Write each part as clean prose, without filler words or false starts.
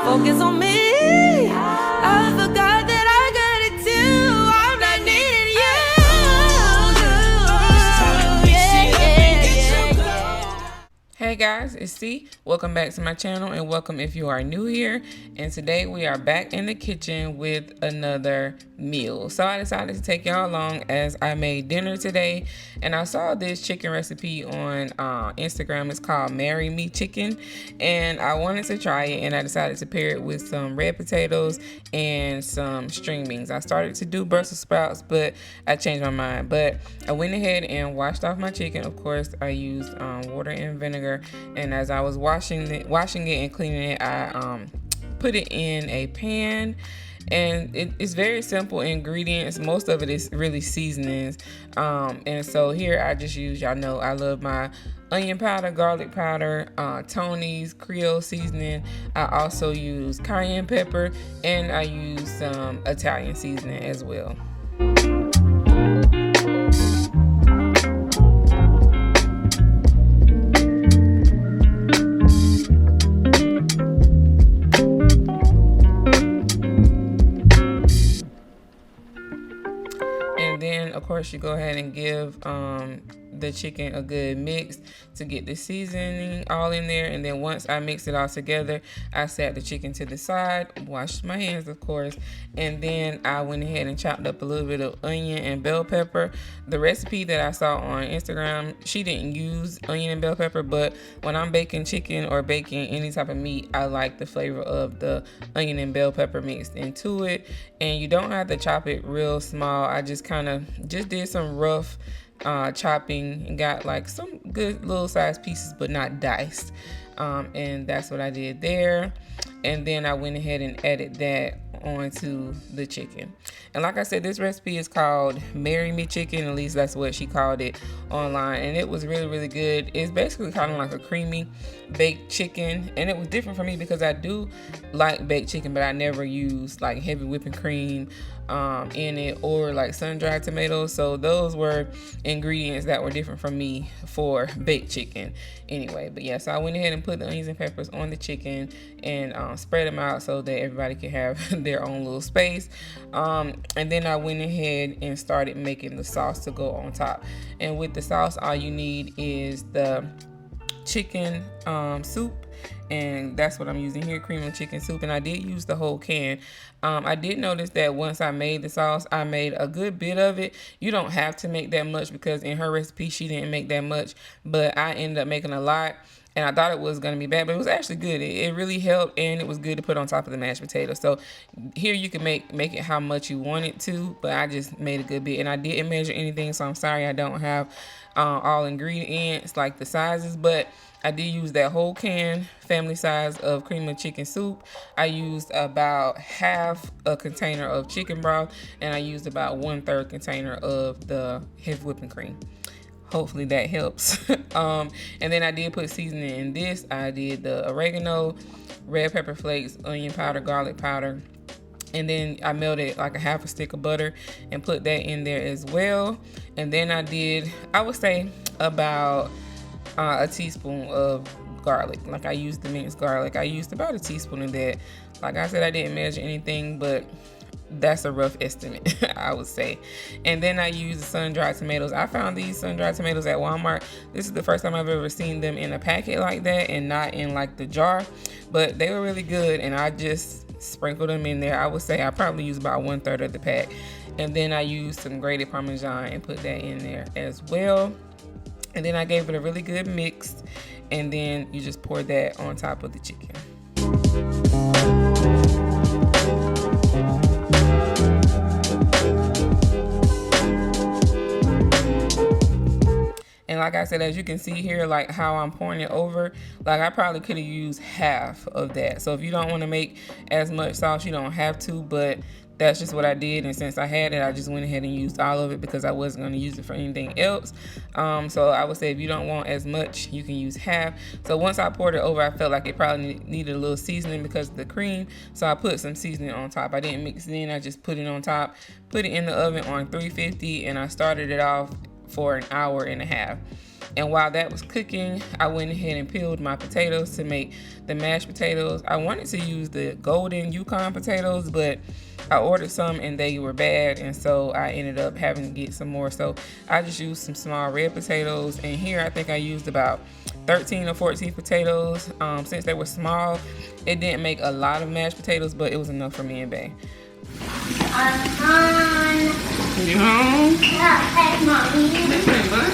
Focus on me. I forgot that I got it too. I'm not needing you. Hey guys, it's C. Welcome back to my channel, and welcome if you are new here. And today we are back in the kitchen with another meal. So I decided to take y'all along as I made dinner today, and I saw this chicken recipe on Instagram. It's called Marry Me Chicken, and I wanted to try it, and I decided to pair it with some red potatoes and some string beans. I started to do Brussels sprouts, but I changed my mind. But I went ahead and washed off my chicken. Of course, I used water and vinegar, and as I was washing it and cleaning it, I put it in a pan. And it's very simple ingredients. Most of it is really seasonings. And so here I just use, y'all know I love my onion powder, garlic powder, Tony's Creole seasoning. I also use cayenne pepper, and I use some Italian seasoning as well. Of course, you go ahead and give the chicken a good mix to get the seasoning all in there. And then once I mix it all together, I sat the chicken to the side, washed my hands, of course, and then I went ahead and chopped up a little bit of onion and bell pepper. The recipe that I saw on Instagram, she didn't use onion and bell pepper, but when I'm baking chicken or baking any type of meat, I like the flavor of the onion and bell pepper mixed into it. And you don't have to chop it real small. I just did some rough chopping and got like some good little size pieces, but not diced. And that's what I did there. And then I went ahead and added that onto the chicken. And like I said, this recipe is called Marry Me Chicken. At least that's what she called it online. And it was really, really good. It's basically kind of like a creamy baked chicken. And it was different for me because I do like baked chicken, but I never use like heavy whipping cream in it, or like sun-dried tomatoes. So those were ingredients that were different from me for baked chicken anyway. But yeah, so I went ahead and put the onions and peppers on the chicken and spread them out so that everybody can have their own little space. And then I went ahead and started making the sauce to go on top. And with the sauce, all you need is the chicken soup, and that's what I'm using here, cream of chicken soup. And I did use the whole can. I did notice that once I made the sauce, I made a good bit of it. You don't have to make that much because in her recipe she didn't make that much, but I ended up making a lot. And I thought it was going to be bad, but it was actually good. It really helped, and it was good to put on top of the mashed potatoes. So here you can make it how much you want it to, but I just made a good bit. And I didn't measure anything, so I'm sorry I don't have all ingredients like the sizes, but I did use that whole can, family size, of cream of chicken soup. I used about half a container of chicken broth, and I used about 1/3 container of the heavy whipping cream. Hopefully that helps. And then I did put seasoning in this. I did the oregano, red pepper flakes, onion powder, garlic powder. And then I melted like a half a stick of butter and put that in there as well. And then I would say about a teaspoon of garlic. Like I used the minced garlic. I used about a teaspoon of that. Like I said, I didn't measure anything, but that's a rough estimate, I would say. And then I used the sun-dried tomatoes. I found these sun-dried tomatoes at Walmart. This is the first time I've ever seen them in a packet like that and not in like the jar, but they were really good, and I just sprinkled them in there. I would say I probably used about 1/3 of the pack. And then I used some grated Parmesan and put that in there as well. And then I gave it a really good mix, and then you just pour that on top of the chicken. And like I said, as you can see here, like how I'm pouring it over, like I probably could have used half of that. So if you don't want to make as much sauce, you don't have to, but that's just what I did. And since I had it, I just went ahead and used all of it because I wasn't going to use it for anything else. So I would say if you don't want as much, you can use half. So once I poured it over, I felt like it probably needed a little seasoning because of the cream. So I put some seasoning on top. I didn't mix it in. I just put it on top, put it in the oven on 350, and I started it off for an hour and a half. And while that was cooking, I went ahead and peeled my potatoes to make the mashed potatoes. I wanted to use the golden Yukon potatoes, but I ordered some and they were bad, and so I ended up having to get some more. So I just used some small red potatoes, and here I think I used about 13 or 14 potatoes. Since they were small, it didn't make a lot of mashed potatoes, but it was enough for me and Bae. I'm home. You home? Yeah, hey, Mommy. Hey, bud.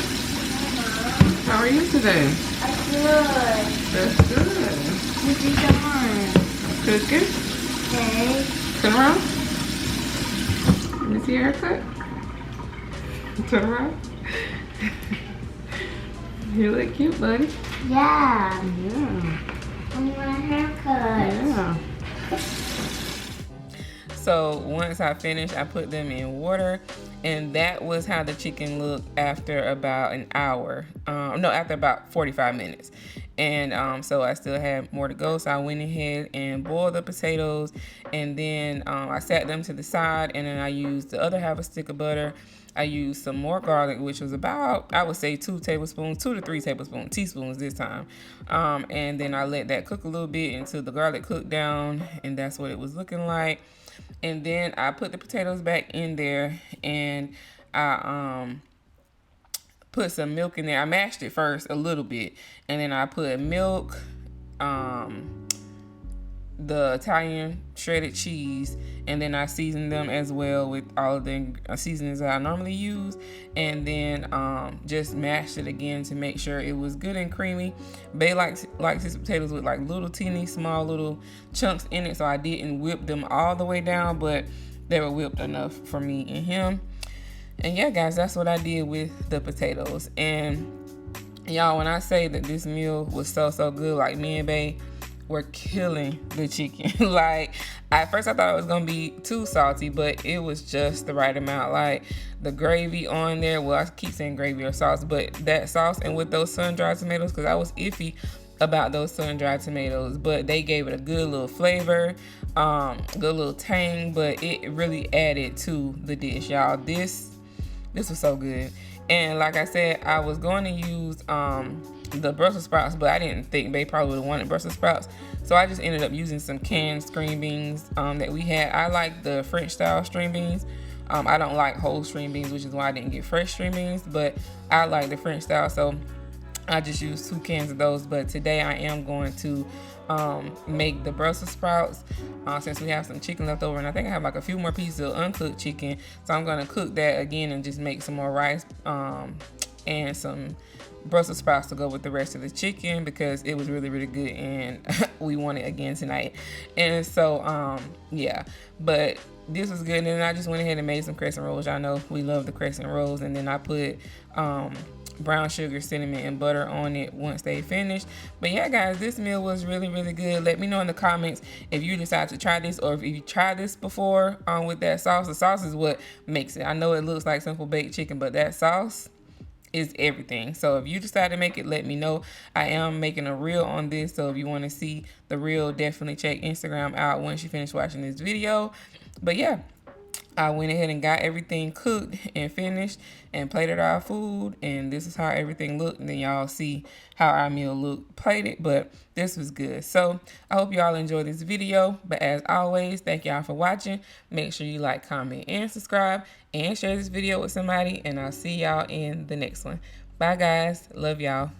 How are you today? I'm good. That's good. What you doing? Cooking? Okay. Turn around. Let me see your haircut. Turn around. You look cute, buddy. Yeah. Yeah. I want a haircut. Yeah. So once I finished, I put them in water, and that was how the chicken looked after about an hour. After about 45 minutes. And so I still had more to go, so I went ahead and boiled the potatoes, and then I sat them to the side, and then I used the other half a stick of butter. I used some more garlic, which was about, I would say 2 to 3 teaspoons this time. And then I let that cook a little bit until the garlic cooked down, and that's what it was looking like. And then I put the potatoes back in there, and I put some milk in there. I mashed it first a little bit, and then I put milk, the Italian shredded cheese, and then I seasoned them as well with all of the seasonings that I normally use, and then just mashed it again to make sure it was good and creamy. Bae likes his potatoes with like little teeny small little chunks in it, so I didn't whip them all the way down, but they were whipped enough for me and him. And yeah, guys, that's what I did with the potatoes. And y'all, when I say that this meal was so good, like me and Bae were killing the chicken. Like, at first I thought it was gonna be too salty, but it was just the right amount. Like, the gravy on there, well, I keep saying gravy or sauce, but that sauce and with those sun-dried tomatoes, because I was iffy about those sun-dried tomatoes, but they gave it a good little flavor, good little tang, but it really added to the dish, y'all. This was so good. And like I said, I was going to use the Brussels sprouts, but I didn't think they probably would have wanted Brussels sprouts, so I just ended up using some canned string beans that we had. I like the French style string beans. I don't like whole string beans, which is why I didn't get fresh string beans, but I like the French style, so I just used 2 cans of those. But today I am going to make the Brussels sprouts since we have some chicken left over, and I think I have like a few more pieces of uncooked chicken, so I'm going to cook that again and just make some more rice and some Brussels sprouts to go with the rest of the chicken, because it was really good and we want it again tonight. And so yeah, but this was good. And then I just went ahead and made some crescent rolls. Y'all know we love the crescent rolls. And then I put brown sugar, cinnamon, and butter on it once they finished. But yeah, guys, this meal was really good. Let me know in the comments if you decide to try this, or if you tried this before with that sauce. The sauce is what makes it. I know it looks like simple baked chicken, but that sauce is everything. So if you decide to make it, let me know. I am making a reel on this, so if you want to see the reel, definitely check Instagram out once you finish watching this video. But yeah, I went ahead and got everything cooked and finished and plated our food, and this is how everything looked. And then y'all see how our meal looked plated, but this was good. So I hope y'all enjoyed this video, but as always, thank y'all for watching. Make sure you like, comment, and subscribe, and share this video with somebody, and I'll see y'all in the next one. Bye guys, love y'all.